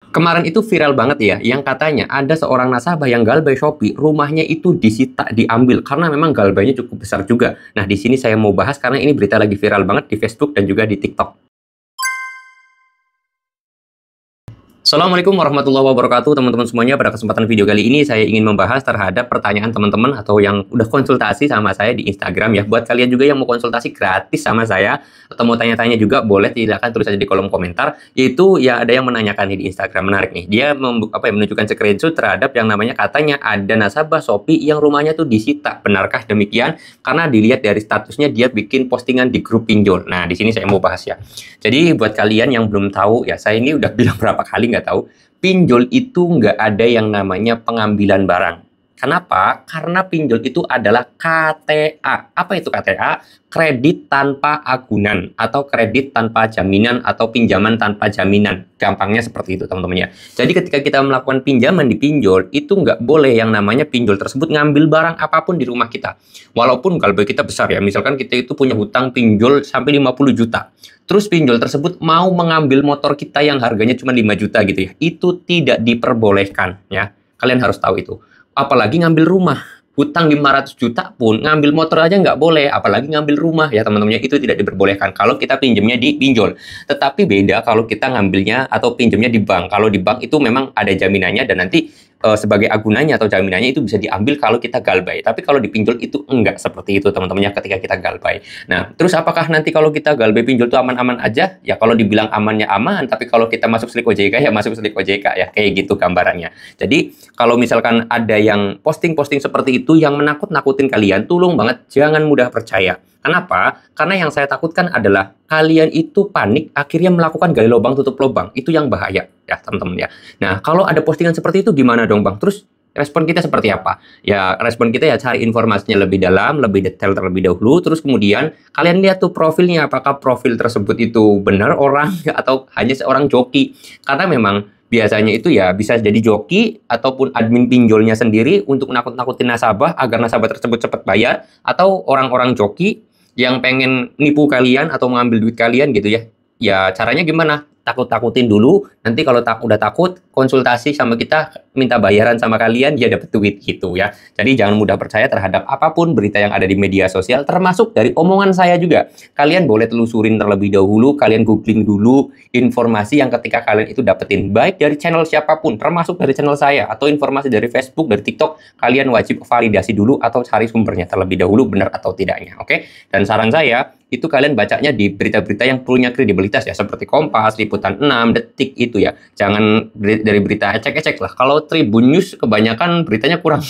Kemarin itu viral banget ya, yang katanya ada seorang nasabah yang galbay Shopee, rumahnya itu disita, diambil karena memang galbaynya cukup besar juga. Nah, di sini saya mau bahas karena ini berita lagi viral banget di Facebook dan juga di TikTok. Assalamualaikum warahmatullahi wabarakatuh teman-teman semuanya. Pada kesempatan video kali ini saya ingin membahas terhadap pertanyaan teman-teman atau yang udah konsultasi sama saya di Instagram ya. Buat kalian juga yang mau konsultasi gratis sama saya atau mau tanya-tanya juga boleh, silakan tulis aja di kolom komentar. Yaitu ya ada yang menanyakan nih di Instagram, menarik nih. Dia menunjukkan screenshot terhadap yang namanya katanya ada nasabah Shopee yang rumahnya tuh disita. Benarkah demikian? Karena dilihat dari statusnya dia bikin postingan di grup pinjol. Nah, di sini saya mau bahas ya. Jadi buat kalian yang belum tahu ya, saya ini udah bilang berapa kali nggak tahu, pinjol itu nggak ada yang namanya pengambilan barang. Kenapa? Karena pinjol itu adalah KTA. Apa itu KTA? Kredit tanpa agunan atau kredit tanpa jaminan atau pinjaman tanpa jaminan. Gampangnya seperti itu teman-teman ya. Jadi ketika kita melakukan pinjaman di pinjol, itu nggak boleh yang namanya pinjol tersebut ngambil barang apapun di rumah kita. Walaupun galbay kita besar ya, misalkan kita itu punya hutang pinjol sampai 50 juta. Terus pinjol tersebut mau mengambil motor kita yang harganya cuma 5 juta gitu ya. Itu tidak diperbolehkan ya. Kalian harus tahu itu. Apalagi ngambil rumah. Hutang 500 juta pun ngambil motor aja nggak boleh. Apalagi ngambil rumah ya teman-teman. Itu tidak diperbolehkan kalau kita pinjamnya di pinjol. Tetapi beda kalau kita ngambilnya atau pinjamnya di bank. Kalau di bank itu memang ada jaminannya dan nanti sebagai agunannya atau jaminannya itu bisa diambil kalau kita galbay. Tapi kalau di pinjol itu enggak seperti itu teman-temannya ketika kita galbay. Nah, terus apakah nanti kalau kita galbay pinjol itu aman-aman aja? Ya kalau dibilang amannya aman, tapi kalau kita masuk slik OJK ya masuk slik OJK ya. Kayak gitu gambarannya. Jadi kalau misalkan ada yang posting-posting seperti itu yang menakut-nakutin kalian, tolong banget jangan mudah percaya. Kenapa? Karena yang saya takutkan adalah kalian itu panik akhirnya melakukan gali lubang tutup lubang. Itu yang bahaya ya teman-teman ya. Nah, kalau ada postingan seperti itu gimana dong Bang? Terus respon kita seperti apa? Ya, respon kita ya cari informasinya lebih dalam, lebih detail terlebih dahulu. Terus kemudian kalian lihat tuh profilnya, apakah profil tersebut itu benar orang atau hanya seorang joki. Karena memang biasanya itu ya bisa jadi joki ataupun admin pinjolnya sendiri untuk nakut-nakutin nasabah agar nasabah tersebut cepat bayar, atau orang-orang joki yang pengen nipu kalian atau mengambil duit kalian gitu ya. Ya caranya gimana? Takut-takutin dulu, nanti kalau udah takut, konsultasi sama kita, minta bayaran sama kalian, dia dapat duit gitu ya. Jadi jangan mudah percaya terhadap apapun berita yang ada di media sosial, termasuk dari omongan saya juga. Kalian boleh telusurin terlebih dahulu, kalian googling dulu informasi yang ketika kalian itu dapetin, baik dari channel siapapun, termasuk dari channel saya, atau informasi dari Facebook, dari TikTok, kalian wajib validasi dulu atau cari sumbernya terlebih dahulu, benar atau tidaknya, oke? Dan saran saya, itu kalian bacanya di berita-berita yang punya kredibilitas ya, seperti Kompas, Liputan 6, Detik itu ya. Jangan dari berita ecek-ecek lah. Kalau Tribun News kebanyakan beritanya kurang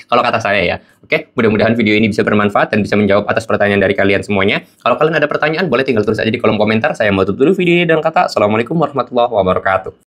kalau kata saya ya. Oke, mudah-mudahan video ini bisa bermanfaat dan bisa menjawab atas pertanyaan dari kalian semuanya. Kalau kalian ada pertanyaan boleh tinggal tulis aja di kolom komentar. Saya mau tutup dulu video ini dengan kata Assalamualaikum warahmatullahi wabarakatuh.